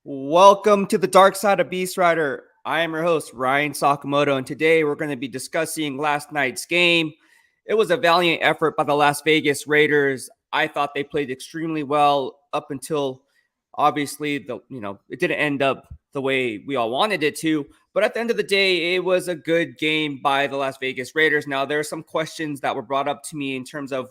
Welcome to the dark side of BEASTwriter. I am your host, Ryan Sakamoto, and today we're going to be discussing last night's game. It was a valiant effort by the Las Vegas Raiders. I thought they played extremely well up until obviously it didn't end up the way we all wanted it to. But at the end of the day, it was a good game by the Las Vegas Raiders. Now, there are some questions that were brought up to me in terms of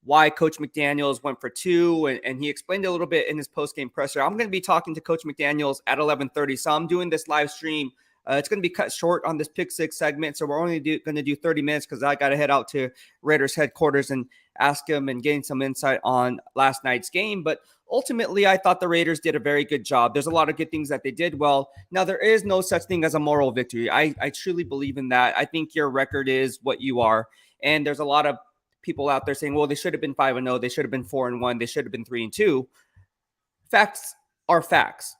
why Coach McDaniels went for two, and he explained a little bit in his post-game presser. I'm going to be talking to Coach McDaniels at 11:30, so I'm doing this live stream. It's going to be cut short on this Pick Six segment, so we're only going to do 30 minutes because I got to head out to Raiders headquarters and ask him and gain some insight on last night's game. But ultimately, I thought the Raiders did a very good job. There's a lot of good things that they did well. Now, there is no such thing as a moral victory. I truly believe in that. I think your record is what you are, and there's a lot of people out there saying, well, they should have been 5-0, they should have been 4-1, they should have been 3-2. Facts are facts.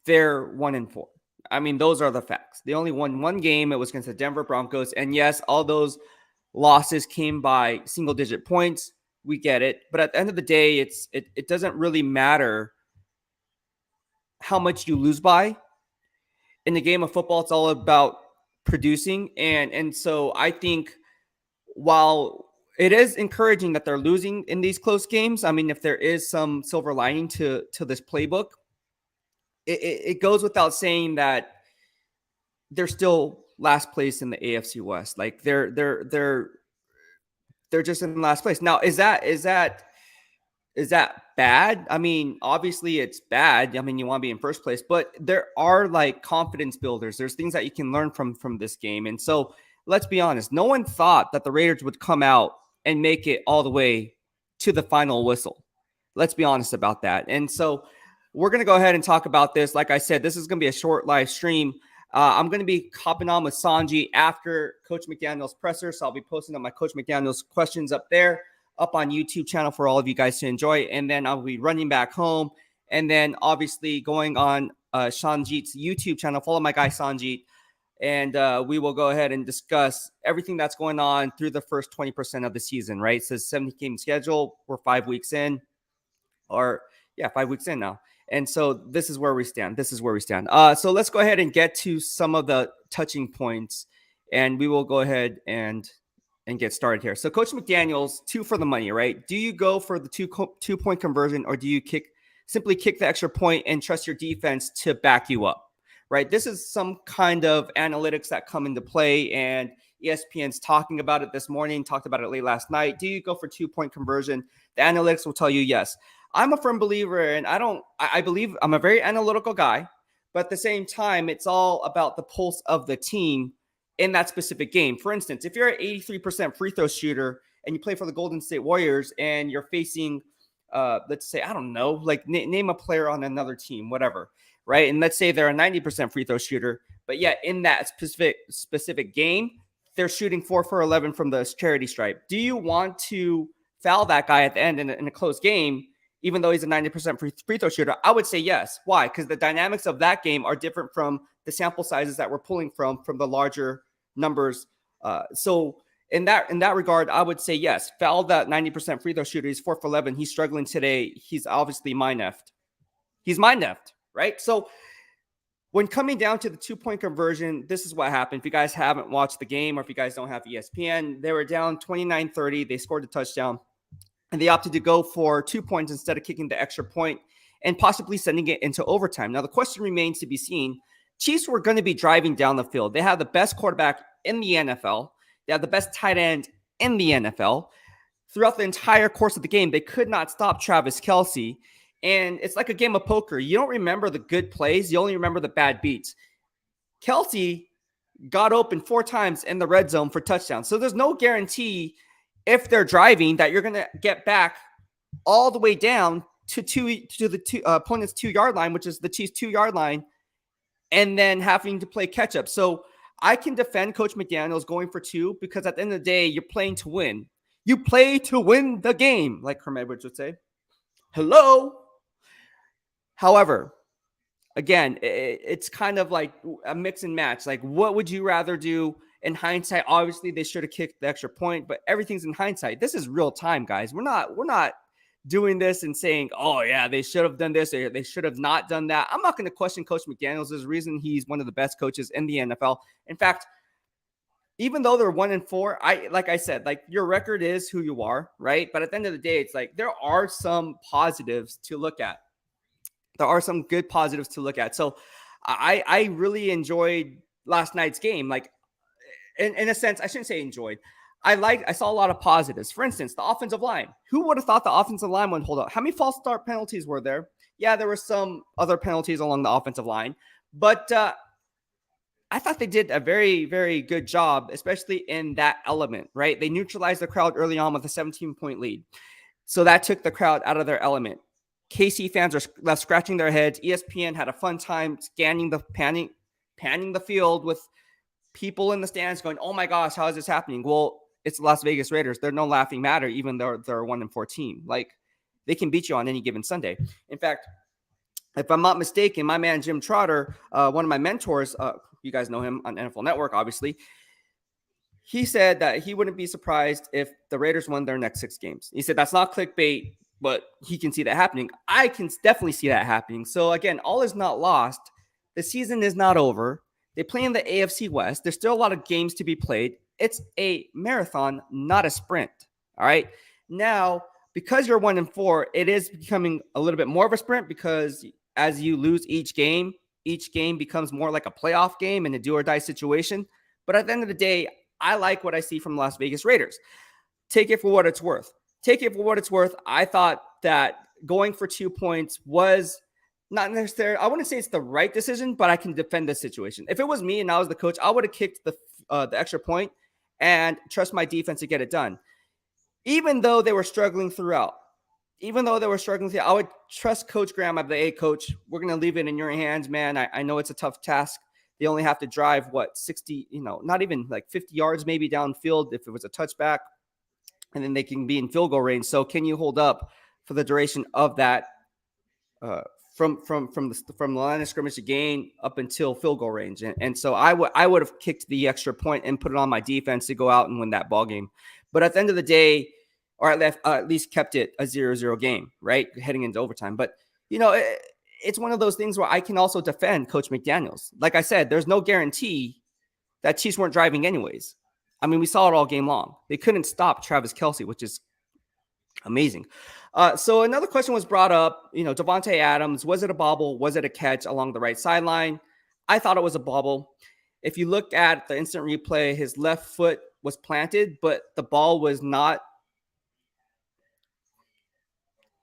They're 1-4. I mean, those are the facts. They only won one game. It was against the Denver Broncos. And yes, all those losses came by single-digit points. We get it. But at the end of the day, it doesn't really matter how much you lose by. In the game of football, it's all about producing. And so I think while it is encouraging that they're losing in these close games, I mean, if there is some silver lining to this playbook, it goes without saying that they're still last place in the AFC West. Like they're just in last place. Now, is that bad? I mean, obviously it's bad. I mean, you want to be in first place, but there are like confidence builders. There's things that you can learn from this game. And so let's be honest. No one thought that the Raiders would come out and make it all the way to the final whistle. Let's be honest about that. And so we're going to go ahead and talk about this. Like I said, this is going to be a short live stream. I'm going to be hopping on with Sanji after Coach McDaniels' presser. So I'll be posting up my Coach McDaniels questions up there, up on YouTube channel for all of you guys to enjoy. And then I'll be running back home. And then obviously going on Sanjit's YouTube channel. Follow my guy Sanjit. And we will go ahead and discuss everything that's going on through the first 20% of the season, right? It says 70-game schedule. We're 5 weeks in. 5 weeks in now. And so this is where we stand. So let's go ahead and get to some of the touching points. And we will go ahead and get started here. So Coach McDaniels, 2 for the money, right? Do you go for the two-point conversion, or do you simply kick the extra point and trust your defense to back you up? Right. This is some kind of analytics that come into play, and ESPN's talking about it this morning, talked about it late last night. Do you go for 2-point conversion? The analytics will tell you yes. I'm a firm believer, and I believe I'm a very analytical guy, but at the same time, it's all about the pulse of the team in that specific game. For instance, if you're an 83% free throw shooter and you play for the Golden State Warriors and you're facing, let's say, I don't know, like name a player on another team, whatever. Right. And let's say they're a 90% free throw shooter, but yet in that specific game, they're shooting 4 for 11 from the charity stripe. Do you want to foul that guy at the end in a close game, even though he's a 90% free throw shooter? I would say yes. Why? Because the dynamics of that game are different from the sample sizes that we're pulling from the larger numbers. So in that regard, I would say yes. Foul that 90% free throw shooter. He's 4 for 11. He's struggling today. He's obviously mind-effed. He's mind-effed. Right. So when coming down to the 2-point conversion, this is what happened. If you guys haven't watched the game, or if you guys don't have ESPN, they were down 29-30. They scored a touchdown and they opted to go for 2 points instead of kicking the extra point and possibly sending it into overtime. Now, the question remains to be seen. Chiefs were going to be driving down the field. They have the best quarterback in the NFL. They have the best tight end in the NFL. Throughout the entire course of the game, they could not stop Travis Kelce. And it's like a game of poker. You don't remember the good plays. You only remember the bad beats. Kelsey got open 4 times in the red zone for touchdowns. So there's no guarantee if they're driving that you're going to get back all the way down to the opponent's 2-yard line, which is the Chiefs' 2-yard line, and then having to play catch up. So I can defend Coach McDaniels going for 2 because at the end of the day, you're playing to win. You play to win the game, like Herm Edwards would say. Hello. However, again, it's kind of like a mix and match. Like, what would you rather do in hindsight? Obviously, they should have kicked the extra point, but everything's in hindsight. This is real time, guys. We're not doing this and saying, oh, yeah, they should have done this or they should have not done that. I'm not going to question Coach McDaniels. There's a reason he's one of the best coaches in the NFL. In fact, even though they're 1-4, like I said, like your record is who you are, right? But at the end of the day, it's like there are some positives to look at. There are some good positives to look at. So I really enjoyed last night's game. Like in a sense, I shouldn't say enjoyed. I saw a lot of positives. For instance, the offensive line. Who would have thought the offensive line would hold up? How many false start penalties were there? Yeah, there were some other penalties along the offensive line, but I thought they did a very, very good job, especially in that element, right? They neutralized the crowd early on with a 17-point lead. So that took the crowd out of their element. KC fans are left scratching their heads. ESPN had a fun time panning the field with people in the stands going, oh my gosh, how is this happening? Well, it's the Las Vegas Raiders. They're no laughing matter, even though they're 1-4 team. Like, they can beat you on any given Sunday. In fact, if I'm not mistaken, my man Jim Trotter, one of my mentors, you guys know him on NFL Network, obviously, he said that he wouldn't be surprised if the Raiders won their next 6 games. He said that's not clickbait, but he can see that happening. I can definitely see that happening. So again, all is not lost. The season is not over. They play in the AFC West. There's still a lot of games to be played. It's a marathon, not a sprint. All right. Now, because you're 1-4, it is becoming a little bit more of a sprint because as you lose each game becomes more like a playoff game and a do or die situation. But at the end of the day, I like what I see from Las Vegas Raiders. Take it for what it's worth. I thought that going for 2 points was not necessarily, I wouldn't say it's the right decision, but I can defend this situation. If it was me and I was the coach, I would have kicked the extra point and trust my defense to get it done. Even though they were struggling throughout, I would trust Coach Graham. I'd be like, hey, Coach, we're going to leave it in your hands, man. I know it's a tough task. They only have to drive, 60, not even like 50 yards maybe downfield if it was a touchback, and then they can be in field goal range. So can you hold up for the duration of that from the line of scrimmage to gain up until field goal range? And so I would have kicked the extra point and put it on my defense to go out and win that ball game. But at the end of the day, or at least kept it a 0-0 game, right? Heading into overtime. But, it's one of those things where I can also defend Coach McDaniels. Like I said, there's no guarantee that Chiefs weren't driving anyways. I mean, we saw it all game long. They couldn't stop Travis Kelce, which is amazing. So another question was brought up, Davante Adams, was it a bobble? Was it a catch along the right sideline? I thought it was a bobble. If you look at the instant replay, his left foot was planted, but the ball was not.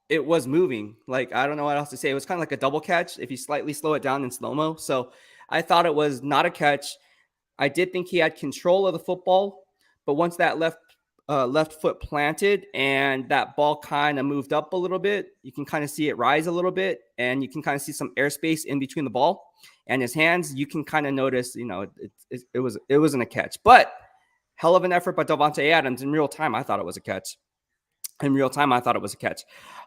It was moving. Like, I don't know what else to say. It was kind of like a double catch if you slightly slow it down in slow-mo. So I thought it was not a catch. I did think he had control of the football, but once that left foot planted and that ball kind of moved up a little bit, you can kind of see it rise a little bit, and you can kind of see some airspace in between the ball and his hands. You can kind of notice, it wasn't a catch, but hell of an effort by Davante Adams. In real time, I thought it was a catch.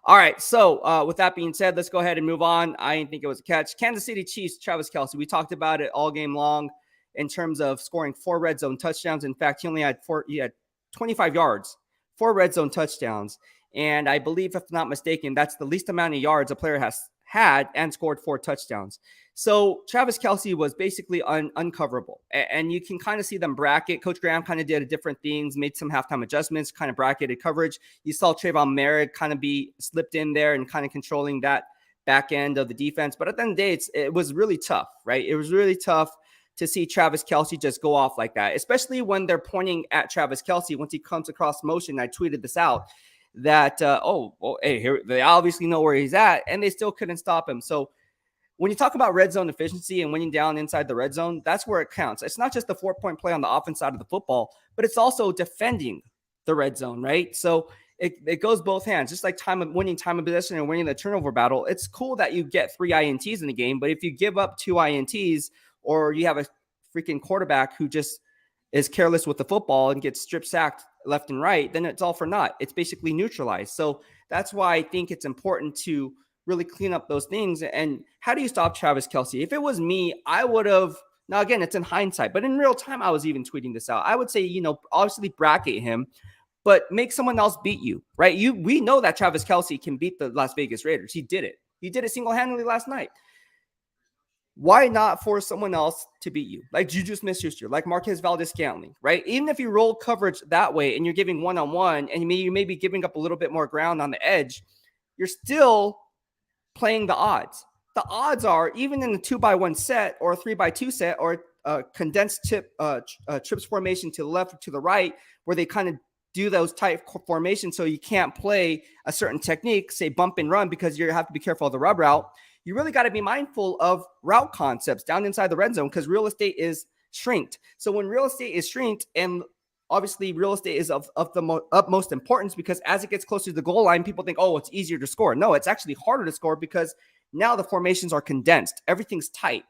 All right, so with that being said, let's go ahead and move on. I didn't think it was a catch. Kansas City Chiefs, Travis Kelce. We talked about it all game long in terms of scoring 4 red zone touchdowns. In fact, he had 25 yards, 4 red zone touchdowns. And I believe, if I'm not mistaken, that's the least amount of yards a player has had and scored 4 touchdowns. So Travis Kelce was basically uncoverable. And you can kind of see them bracket. Coach Graham kind of did different things, made some halftime adjustments, kind of bracketed coverage. You saw Trayvon Merritt kind of be slipped in there and kind of controlling that back end of the defense. But at the end of the day, it was really tough, right? It was really tough to see Travis Kelce just go off like that, especially when they're pointing at Travis Kelce once he comes across motion. I tweeted this out that, hey, here, they obviously know where he's at, and they still couldn't stop him. So when you talk about red zone efficiency and winning down inside the red zone, that's where it counts. It's not just the 4-point play on the offense side of the football, but it's also defending the red zone, right? So it goes both hands, just like winning time of possession and winning the turnover battle. It's cool that you get 3 INTs in the game, but if you give up 2 INTs or you have a freaking quarterback who just is careless with the football and gets strip sacked left and right, then it's all for naught. It's basically neutralized. So that's why I think it's important to really clean up those things. And how do you stop Travis Kelce? If it was me, I would have, now again, it's in hindsight, but in real time, I was even tweeting this out. I would say, obviously bracket him, but make someone else beat you, right? We know that Travis Kelce can beat the Las Vegas Raiders. He did it. He did it single-handedly last night. Why not force someone else to beat you? Like Juju Smith-Schuster, like Marquez Valdes-Scantling, right? Even if you roll coverage that way and you're giving one-on-one and you may be giving up a little bit more ground on the edge, you're still playing the odds. The odds are, even in a 2x1 set or a 3x2 set or a condensed trips formation to the left or to the right, where they kind of do those tight formations so you can't play a certain technique, say bump and run, because you have to be careful of the rub route. You really got to be mindful of route concepts down inside the red zone, because real estate is shrinked. So when real estate is shrinked, and obviously real estate is of the utmost importance, because as it gets closer to the goal line, people think, oh, it's easier to score. No, it's actually harder to score, because now the formations are condensed. Everything's tight,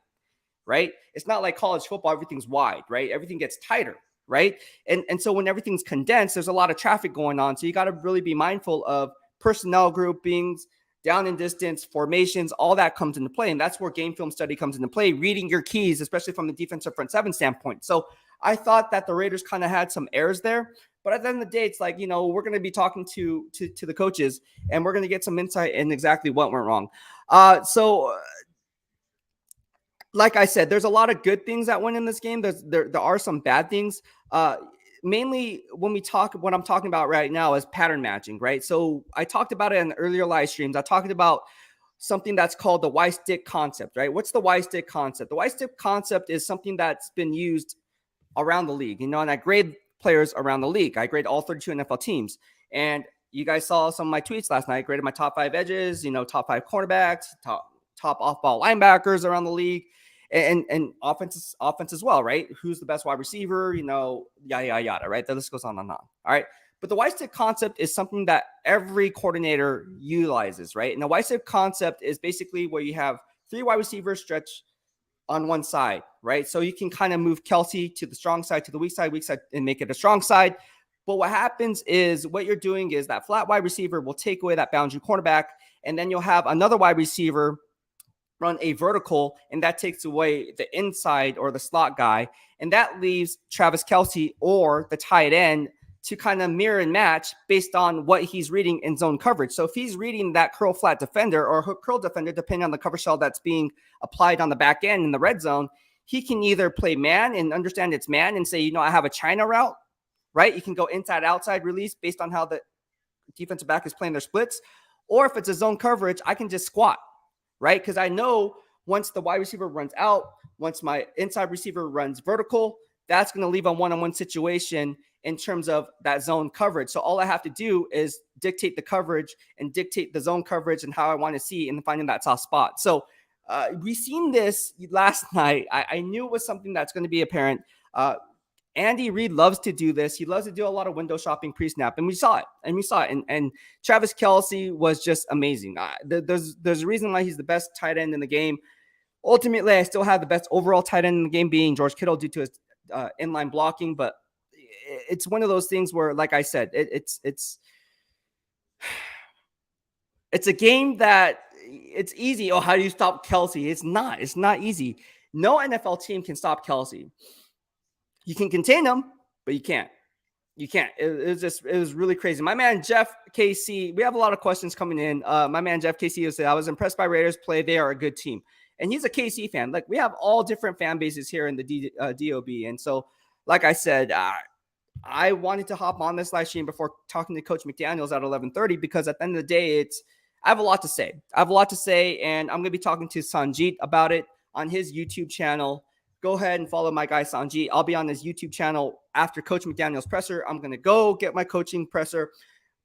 right? It's not like college football, everything's wide, right? Everything gets tighter, right? And so when everything's condensed, there's a lot of traffic going on. So you got to really be mindful of personnel groupings, down and distance, formations, all that comes into play. And that's where game film study comes into play, reading your keys, especially from the defensive front seven standpoint. So I thought that the Raiders kind of had some errors there. But at the end of the day, it's like, we're going to be talking to the coaches, and we're going to get some insight in exactly what went wrong. So like I said, there's a lot of good things that went in this game. There are some bad things. Mainly what I'm talking about right now is pattern matching, right? So I talked about it in earlier live streams. I talked about something that's called the Y-stick concept, right? What's the Y-stick concept? The Y-stick concept is something that's been used around the league, and I grade players around the league. I grade all 32 NFL teams. And you guys saw some of my tweets last night. I graded my top 5 edges, top 5 cornerbacks, top off-ball linebackers around the league. And offense as well, right? Who's the best wide receiver, yada, yada, yada, right? The list goes on and on. All right. But the Y-stick concept is something that every coordinator utilizes, right? And the Y-stick concept is basically where you have 3 wide receivers stretch on one side, right? So you can kind of move Kelsey to the strong side, to the weak side, and make it a strong side. But what happens is what you're doing is that flat wide receiver will take away that boundary cornerback, and then you'll have another wide receiver run a vertical, and that takes away the inside or the slot guy. And that leaves Travis Kelce or the tight end to kind of mirror and match based on what he's reading in zone coverage. So if he's reading that curl flat defender or hook curl defender, depending on the cover shell that's being applied on the back end in the red zone, he can either play man and understand it's man and say, I have a China route, right? You can go inside, outside release based on how the defensive back is playing their splits. Or if it's a zone coverage, I can just squat, right? Because I know once the wide receiver runs out, once my inside receiver runs vertical, that's going to leave a one-on-one situation in terms of that zone coverage. So all I have to do is dictate the coverage and dictate the zone coverage and how I want to see and finding that soft spot. So we seen this last night. I knew it was something that's going to be apparent. Andy Reid loves to do this. He loves to do a lot of window shopping pre-snap, and we saw it. And Travis Kelce was just amazing. There's a reason why he's the best tight end in the game. Ultimately, I still have the best overall tight end in the game being George Kittle due to his inline blocking, but it's one of those things where, like I said, it's a game that it's easy. Oh, how do you stop Kelsey? It's not easy. No NFL team can stop Kelsey. You can contain him, but you can't. It was really crazy. My man, Jeff KC, we have a lot of questions coming in. My man, Jeff KC, will say, I was impressed by Raiders play. They are a good team. And he's a KC fan. Like, we have all different fan bases here in the DOB. And so, like I said, I wanted to hop on this live stream before talking to Coach McDaniels at 11:30, because at the end of the day, I have a lot to say. And I'm going to be talking to Sanjeet about it on his YouTube channel. Go ahead and follow my guy Sanjeet. I'll be on his YouTube channel after Coach McDaniels presser. I'm going to go get my coaching presser,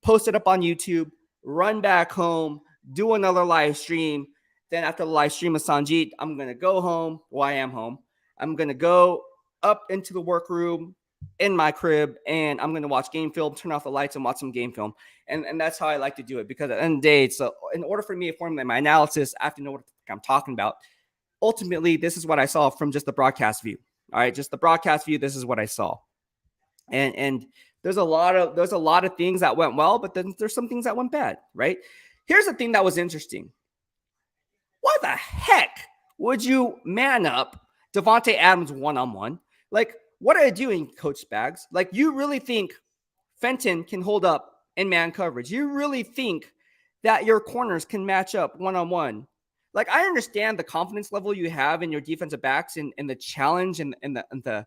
post it up on YouTube, run back home, do another live stream. Then after the live stream with Sanjeet, I'm going to go home. Well, I am home. I'm going to go up into the workroom in my crib, and I'm going to watch game film, turn off the lights, and watch some game film. And that's how I like to do it, because at the end of the day, so in order for me to formulate my analysis, I have to know what I'm talking about. Ultimately, this is what I saw from just the broadcast view. All right, just the broadcast view. This is what I saw, and there's a lot of things that went well, but then there's some things that went bad. Right? Here's the thing that was interesting. Why the heck would you man up Davante Adams one-on-one? Like, what are you doing, Coach Spags? Like, you really think Fenton can hold up in man coverage. You really think that your corners can match up one-on-one? Like, I understand the confidence level you have in your defensive backs and the challenge and the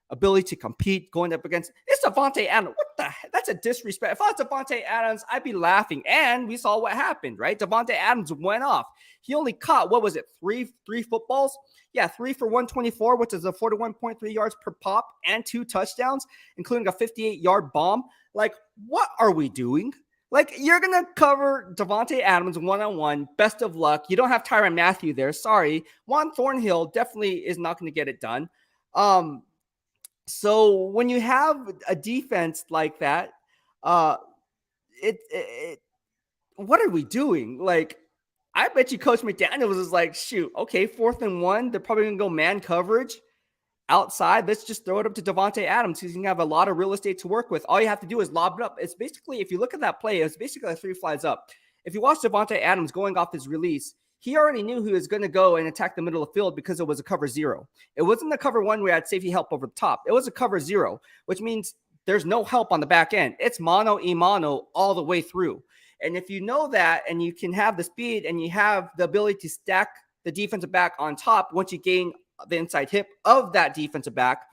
ability to compete going up against. It's Davante Adams. What the heck? That's a disrespect. If I was Davante Adams, I'd be laughing. And we saw what happened, right? Davante Adams went off. He only caught, what was it, three footballs? Yeah, 3 for 124, which is a 41.3 yards per pop and 2 touchdowns, including a 58-yard bomb. Like, what are we doing? Like, you're going to cover Davante Adams one-on-one. Best of luck. You don't have Tyrann Mathieu there. Sorry. Juan Thornhill definitely is not going to get it done. So when you have a defense like that, what are we doing? Like, I bet you Coach McDaniels is like, shoot, okay, 4th and 1. They're probably going to go man coverage outside. Let's just throw it up to Davante Adams. He's going to have a lot of real estate to work with. All you have to do is lob it up. It's basically, if you look at that play, it's basically like 3 flies up. If you watch Davante Adams going off his release, he already knew he was going to go and attack the middle of the field because it was a cover 0. It wasn't a cover 1 where I had safety help over the top. It was a cover 0, which means there's no help on the back end. It's mano a mano all the way through. And if you know that and you can have the speed and you have the ability to stack the defensive back on top once you gain the inside hip of that defensive back,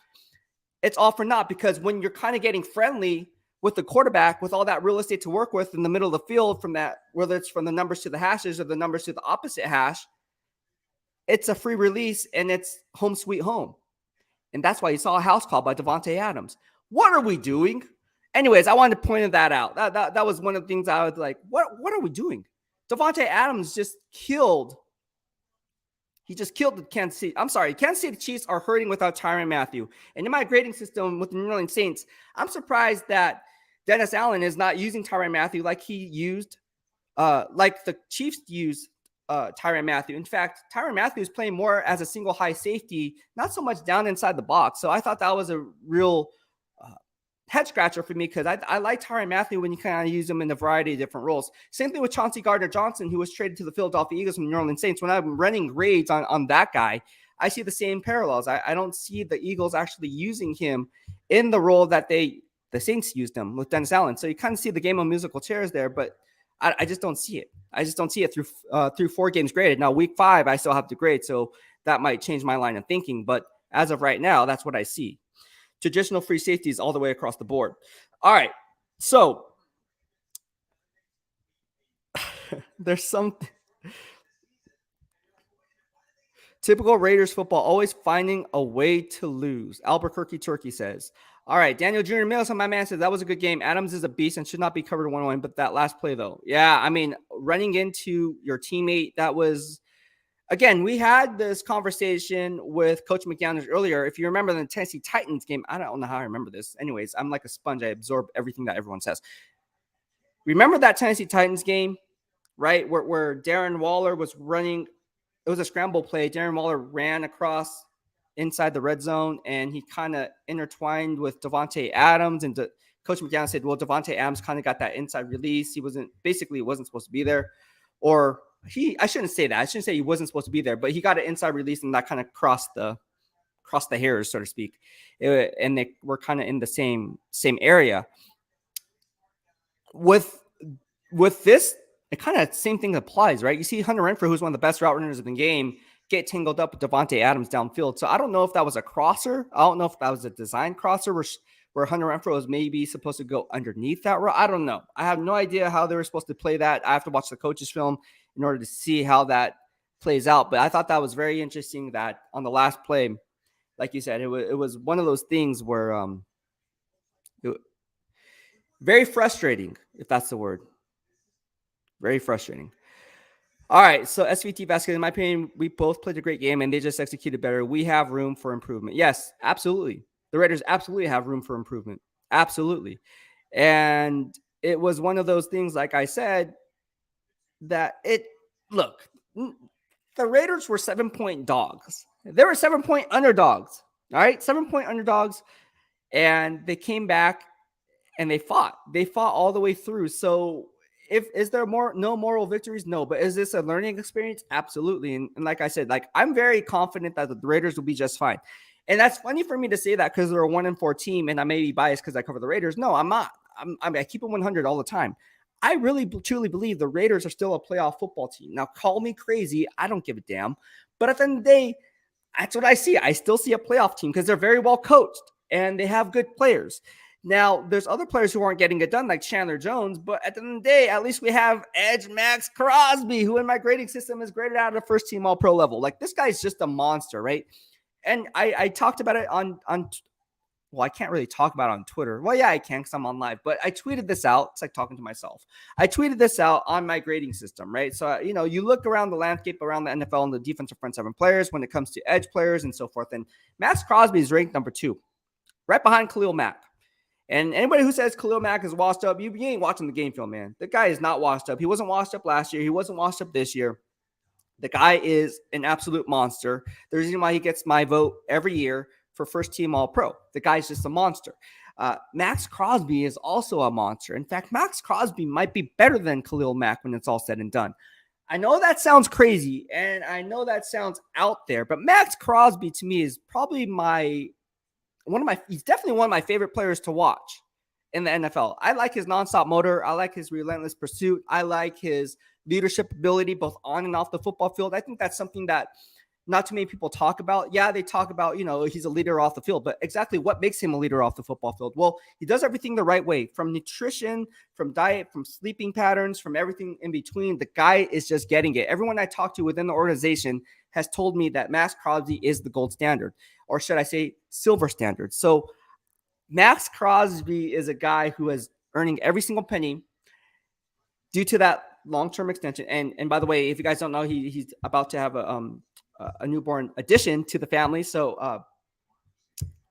it's all for naught, because when you're kind of getting friendly with the quarterback with all that real estate to work with in the middle of the field, from that, whether it's from the numbers to the hashes or the numbers to the opposite hash, it's a free release and it's home sweet home. And that's why you saw a house call by Davante Adams. What are we doing? Anyways, I wanted to point that out. That was one of the things I was like, what are we doing? Davante Adams just killed. He just killed the Kansas City. I'm sorry, Kansas City Chiefs are hurting without Tyrann Mathieu. And in my grading system with the New Orleans Saints, I'm surprised that Dennis Allen is not using Tyrann Mathieu like he used, like the Chiefs used Tyrann Mathieu. In fact, Tyrann Mathieu is playing more as a single high safety, not so much down inside the box. So I thought that was a real head scratcher for me, because I like Tyrann Mathieu when you kind of use him in a variety of different roles. Same thing with Chauncey Gardner-Johnson, who was traded to the Philadelphia Eagles from the New Orleans Saints. When I'm running grades on that guy, I see the same parallels. I don't see the Eagles actually using him in the role that the Saints used him with Dennis Allen. So you kind of see the game of musical chairs there, but I just don't see it. I just don't see it through 4 games graded. Now, week 5, I still have to grade, so that might change my line of thinking. But as of right now, that's what I see. Traditional free safeties all the way across the board. All right. So there's some typical Raiders football, always finding a way to lose. Albuquerque Turkey says. All right. Daniel Jr. Mills, my man, says that was a good game. Adams is a beast and should not be covered 1-1, but that last play though. Yeah. I mean, running into your teammate, that was, again, we had this conversation with Coach McDaniels earlier. If you remember the Tennessee Titans game, I don't know how I remember this. Anyways, I'm like a sponge. I absorb everything that everyone says. Remember that Tennessee Titans game, right, where Darren Waller was running. It was a scramble play. Darren Waller ran across inside the red zone, and he kind of intertwined with Davante Adams. And Coach McDaniels said, well, Davante Adams kind of got that inside release. He wasn't supposed to be there. Or I shouldn't say that. I shouldn't say he wasn't supposed to be there, but he got an inside release and that kind of crossed the hairs, so to speak. And they were kind of in the same area. With this, it kind of same thing applies, right? You see Hunter Renfrow, who's one of the best route runners of the game, get tangled up with Davante Adams downfield. So I don't know if that was a crosser. I don't know if that was a design crosser where Hunter Renfrow is maybe supposed to go underneath that route. I don't know. I have no idea how they were supposed to play that. I have to watch the coach's film in order to see how that plays out. But I thought that was very interesting that on the last play, like you said, it was one of those things where very frustrating, if that's the word. Very frustrating. All right, so SVT Basket, in my opinion, we both played a great game and they just executed better. We have room for improvement. Yes, absolutely. The Raiders absolutely have room for improvement. Absolutely. And it was one of those things, like I said, that look, the Raiders were 7-point dogs. They were 7-point underdogs. All right, 7-point underdogs. And they came back and they fought. They fought all the way through. So is there no moral victories? No. But is this a learning experience? Absolutely. And like I said, like, I'm very confident that the Raiders will be just fine. And that's funny for me to say that because they're a 1-4 team and I may be biased because I cover the Raiders. No, I'm not. I keep it 100 all the time. I really truly believe the Raiders are still a playoff football team. Now, call me crazy. I don't give a damn. But at the end of the day, that's what I see. I still see a playoff team because they're very well coached and they have good players. Now, there's other players who aren't getting it done, like Chandler Jones. But at the end of the day, at least we have Edge Max Crosby, who in my grading system is graded out at the first team All-Pro level. Like, this guy's just a monster, right? And I talked about it on well, I can't really talk about it on Twitter. Well, yeah, I can because I'm on live, but I tweeted this out. It's like talking to myself. I tweeted this out on my grading system, right? So, you look around the landscape around the NFL and the defensive front seven players when it comes to edge players and so forth. And Max Crosby is ranked number 2, right behind Khalil Mack. And anybody who says Khalil Mack is washed up, you ain't watching the game film, man. The guy is not washed up. He wasn't washed up last year. He wasn't washed up this year. The guy is an absolute monster. There's a reason why he gets my vote every year for first team All-Pro. The guy's just a monster. Max Crosby is also a monster. In fact, Max Crosby might be better than Khalil Mack when it's all said and done. I know that sounds crazy, and I know that sounds out there, but Max Crosby to me is probably he's definitely one of my favorite players to watch in the NFL. I like his nonstop motor. I like his relentless pursuit. I like his leadership ability, both on and off the football field. I think that's something that not too many people talk about. Yeah, they talk about, he's a leader off the field, but exactly what makes him a leader off the football field? Well, he does everything the right way, from nutrition, from diet, from sleeping patterns, from everything in between. The guy is just getting it. Everyone I talk to within the organization has told me that Max Crosby is the gold standard, or should I say silver standard. So Max Crosby is a guy who is earning every single penny due to that long-term extension. And by the way, if you guys don't know, he's about to have a newborn addition to the family. So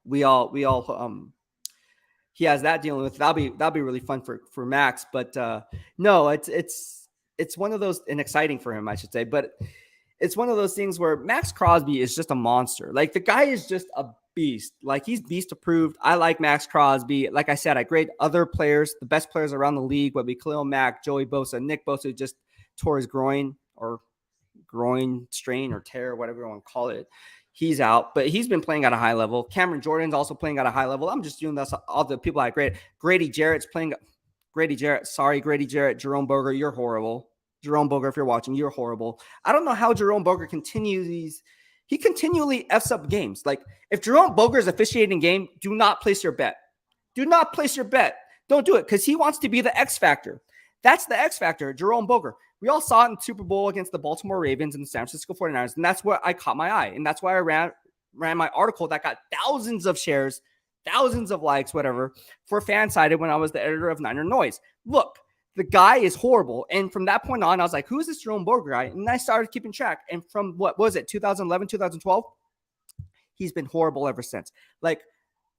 we all he has that dealing with. That'll be really fun for Max. But no, it's one of those, and exciting for him, I should say. But it's one of those things where Max Crosby is just a monster. Like, the guy is just a beast. Like, he's beast approved. I like Max Crosby. Like I said, I grade other players, the best players around the league, whether it be Khalil Mack, Joey Bosa, Nick Bosa just tore his groin strain or tear, whatever you want to call it. He's out, but he's been playing at a high level. Cameron Jordan's also playing at a high level. I'm just doing this. All the people I grade. Grady Jarrett's playing. Grady Jarrett. Sorry, Grady Jarrett. Jerome Boger, you're horrible. Jerome Boger, if you're watching, you're horrible. I don't know how Jerome Boger continually F's up games. Like, if Jerome Boger is officiating game, do not place your bet. Do not place your bet. Don't do it, because he wants to be the X factor. That's the X factor, Jerome Boger. We all saw it in the Super Bowl against the Baltimore Ravens and the San Francisco 49ers, and that's where I caught my eye. And that's why I ran my article that got thousands of shares, thousands of likes, whatever, for Fansided when I was the editor of Niner Noise. Look, the guy is horrible. And from that point on, I was like, who is this Jerome Boger guy? And I started keeping track. And from, what was it, 2011, 2012? He's been horrible ever since. Like,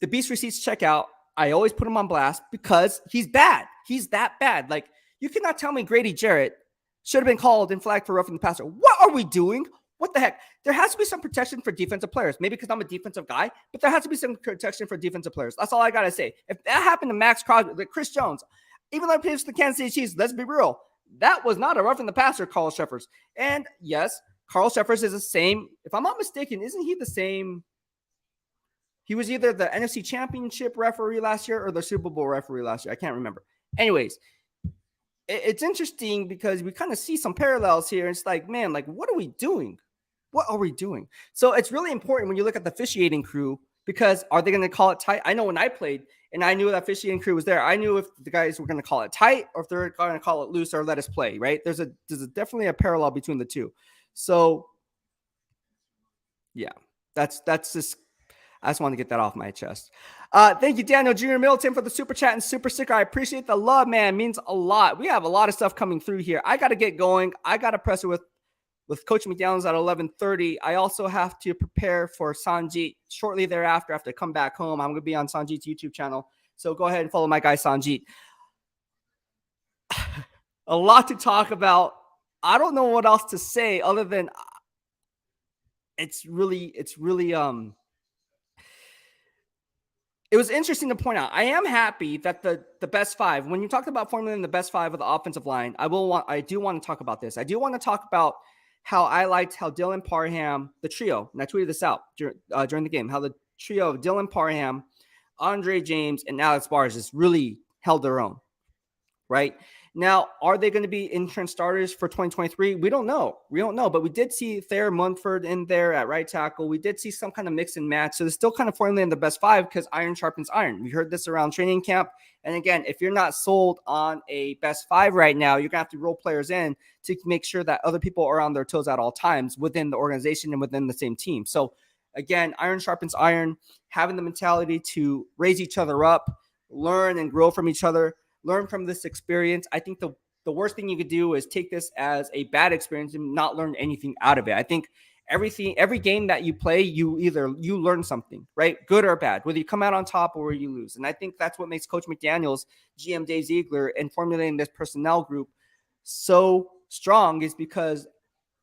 the Beast receipts check out. I always put him on blast because he's bad. He's that bad. Like, you cannot tell me Grady Jarrett should have been called and flagged for roughing the passer. What are we doing? What the heck? There has to be some protection for defensive players. Maybe because I'm a defensive guy, but there has to be some protection for defensive players. That's all I got to say. If that happened to Max Crosby, like Chris Jones, even though he plays for the Kansas City Chiefs, let's be real, that was not a roughing the passer, Carl Sheffers. And yes, Carl Sheffers is the same. If I'm not mistaken, isn't he the same? He was either the NFC Championship referee last year or the Super Bowl referee last year. I can't remember. Anyways, it's interesting because we kind of see some parallels here. It's like, man, like, what are we doing? What are we doing? So it's really important when you look at the officiating crew, because are they going to call it tight? I know when I played and I knew that officiating crew was there, I knew if the guys were going to call it tight or if they're going to call it loose or let us play, right? There's definitely a parallel between the two. So yeah, that's just, I just want to get that off my chest. Thank you, Daniel Jr. Middleton, for the super chat and super sticker. I appreciate the love, man. It means a lot. We have a lot of stuff coming through here. I got to get going. I got to press it with Coach McDaniels at 11:30. I also have to prepare for Sanjeet shortly thereafter. After I come back home, I'm going to be on Sanjeet's YouTube channel. So go ahead and follow my guy, Sanjeet. A lot to talk about. I don't know what else to say other than it's really it was interesting to point out. I am happy that the best five, when you talked about formulating the best five of the offensive line, I do want to talk about this. I do want to talk about how I liked how Dylan Parham, the trio, and I tweeted this out during the game, how the trio of Dylan Parham, Andre James, and Alex Bars is really held their own, right? Now, are they going to be insurance starters for 2023? We don't know. But we did see Thayer Munford in there at right tackle. We did see some kind of mix and match. So they're still kind of formulating the best five because iron sharpens iron. We heard this around training camp. And again, if you're not sold on a best five right now, you're going to have to roll players in to make sure that other people are on their toes at all times within the organization and within the same team. So again, iron sharpens iron, having the mentality to raise each other up, learn and grow from each other. Learn from this experience. I think the worst thing you could do is take this as a bad experience and not learn anything out of it. I think every game that you play, you learn something, right? Good or bad, whether you come out on top or you lose. And I think that's what makes Coach McDaniels, GM Dave Ziegler, and formulating this personnel group so strong is because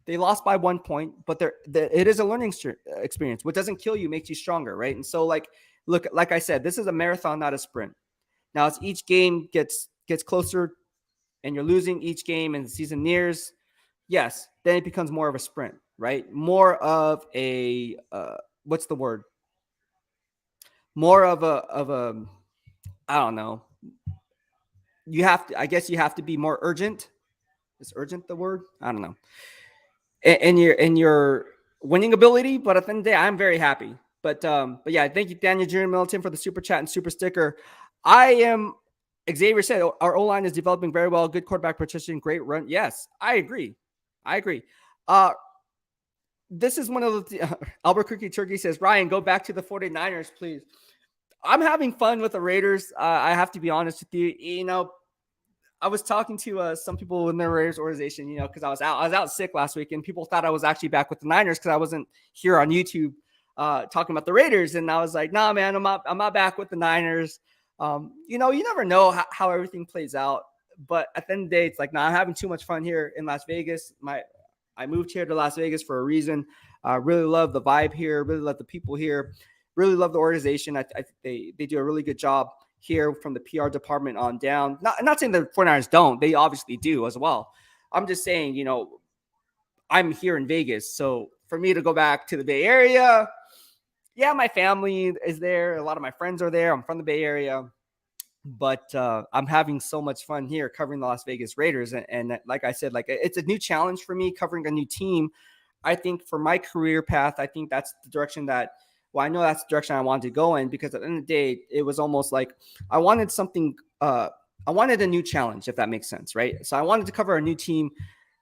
they lost by 1 point, but it is a learning experience. What doesn't kill you makes you stronger, right? And so, look, like I said, this is a marathon, not a sprint. Now, as each game gets closer and you're losing each game and the season nears, yes, then it becomes more of a sprint, right? More of a, what's the word? More of a, I don't know. I guess you have to be more urgent. Is urgent the word? I don't know. And your winning ability, but at the end of the day, I'm very happy. But yeah, thank you, Daniel Jr. Middleton, for the super chat and super sticker. Xavier said, our O-line is developing very well. Good quarterback position, great run. Yes, I agree. This is one of the Albuquerque Turkey says, Ryan, go back to the 49ers, please. I'm having fun with the Raiders. I have to be honest with you. You know, I was talking to some people in the Raiders organization, you know, because I was out sick last week, and people thought I was actually back with the Niners because I wasn't here on YouTube talking about the Raiders. And I was like, nah, man, I'm not back with the Niners. You know, you never know how everything plays out. But at the end of the day, it's like, nah, I'm having too much fun here in Las Vegas. I moved here to Las Vegas for a reason. I really love the vibe here. Really love the people here. Really love the organization. I think they do a really good job here from the PR department on down. Not saying the 49ers don't. They obviously do as well. I'm just saying, you know, I'm here in Vegas. So for me to go back to the Bay Area, yeah, my family is there. A lot of my friends are there. I'm from the Bay Area. But I'm having so much fun here covering the Las Vegas Raiders. And like I said, like it's a new challenge for me covering a new team. I think for my career path, I think that's the direction I know that's the direction I wanted to go in, because at the end of the day, it was almost like I wanted something, I wanted a new challenge, if that makes sense, right? So I wanted to cover a new team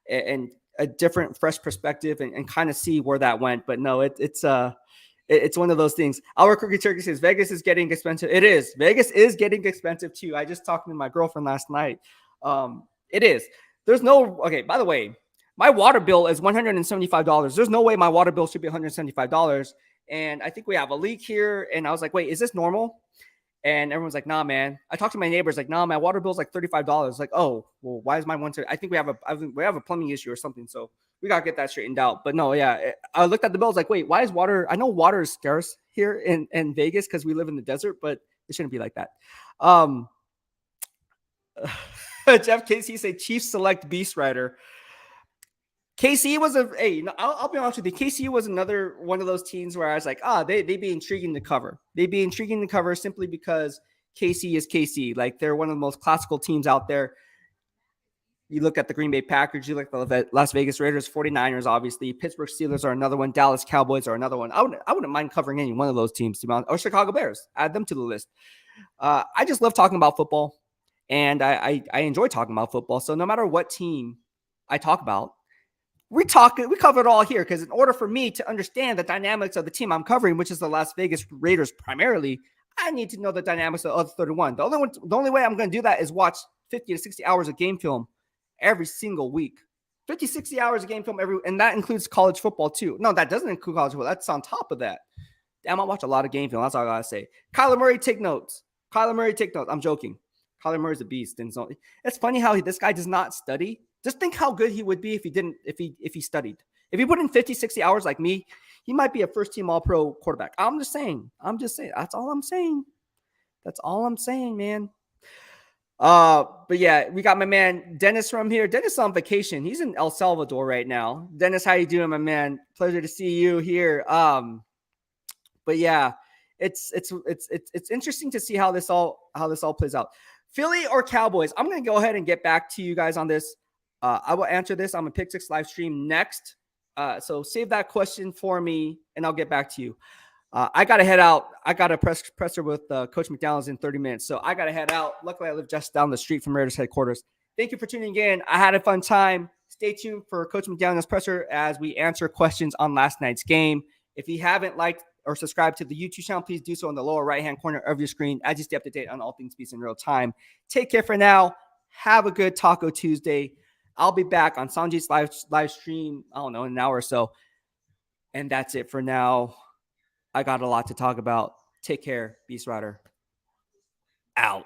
and a different, fresh perspective and kind of see where that went. But no, it's one of those things. Our Cookie Turkey says Vegas is getting expensive. It is. Vegas is getting expensive too. I just talked to my girlfriend last night. It is. Okay, by the way, my water bill is $175. There's no way my water bill should be $175. And I think we have a leak here. And I was like, wait, is this normal? And everyone's like, nah, man. I talked to my neighbors, like, nah, my water bill's like $35. Like, oh, well, why is my I think we have a plumbing issue or something. So we got to get that straightened out. But no, yeah, I looked at the bills like, wait, why is water? I know water is scarce here in Vegas because we live in the desert, but it shouldn't be like that. Jeff Casey say Chiefs select BEASTwriter. KC was I'll be honest with you. KC was another one of those teams where I was like, they'd be intriguing to cover. They'd be intriguing to cover simply because KC is KC. Like, they're one of the most classical teams out there. You look at the Green Bay Packers, you look at the Las Vegas Raiders, 49ers, obviously. Pittsburgh Steelers are another one. Dallas Cowboys are another one. I wouldn't mind covering any one of those teams, to be honest. Or Chicago Bears. Add them to the list. I just love talking about football, and I enjoy talking about football. So no matter what team I talk about, we cover it all here, because in order for me to understand the dynamics of the team I'm covering, which is the Las Vegas Raiders primarily, I need to know the dynamics of the other 31. The only way I'm going to do that is watch 50 to 60 hours of game film every single week. 50, 60 hours of game film and that includes college football too. No, that doesn't include college football. That's on top of that. Damn, I watch a lot of game film. That's all I gotta say. Kyler Murray, take notes. I'm joking. Kyler Murray's a beast. And so it's funny how this guy does not study. Just think how good he would be if he studied. If he put in 50, 60 hours like me, he might be a first-team All-Pro quarterback. I'm just saying. That's all I'm saying, man. But yeah, we got my man Dennis from here. Dennis on vacation. He's in El Salvador right now. Dennis, how you doing, my man? Pleasure to see you here. But yeah, it's interesting to see how this all plays out. Philly or Cowboys? I'm going to go ahead and get back to you guys on this. I will answer this on a Pick Six live stream next. So save that question for me, and I'll get back to you. I got to head out. I got a presser with Coach McDaniels in 30 minutes. So I got to head out. Luckily, I live just down the street from Raiders headquarters. Thank you for tuning in. I had a fun time. Stay tuned for Coach McDaniels' presser as we answer questions on last night's game. If you haven't liked or subscribed to the YouTube channel, please do so in the lower right-hand corner of your screen as you stay up to date on all things Beast in real time. Take care for now. Have a good Taco Tuesday. I'll be back on Sanjay's live stream, I don't know, in an hour or so. And that's it for now. I got a lot to talk about. Take care, BEASTwriter. Out.